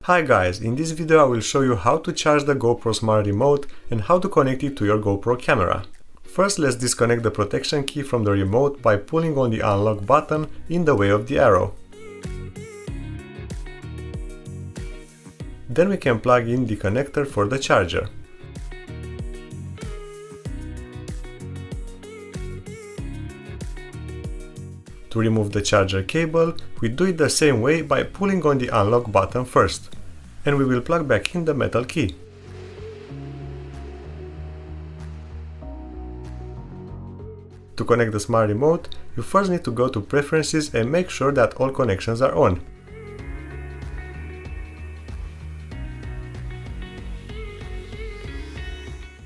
Hi guys, in this video I will show you how to charge the GoPro Smart Remote and how to connect it to your GoPro camera. First, let's disconnect the protection key from the remote by pulling on the unlock button in the way of the arrow. Then we can plug in the connector for the charger. To remove the charger cable, we do it the same way by pulling on the unlock button first, and we will plug back in the metal key. To connect the smart remote, you first need to go to Preferences and make sure that all connections are on.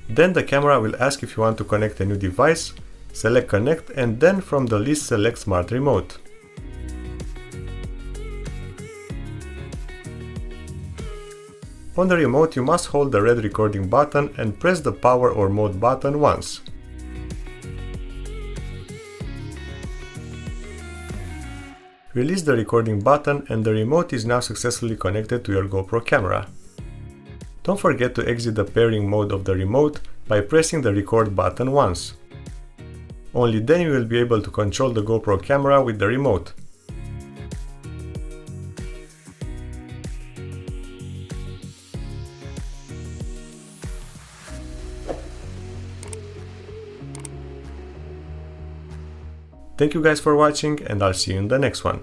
Then the camera will ask if you want to connect a new device. Select Connect and then from the list select Smart Remote. On the remote you must hold the red recording button and press the power or mode button once. Release the recording button and the remote is now successfully connected to your GoPro camera. Don't forget to exit the pairing mode of the remote by pressing the record button once. Only then you will be able to control the GoPro camera with the remote. Thank you guys for watching and I'll see you in the next one.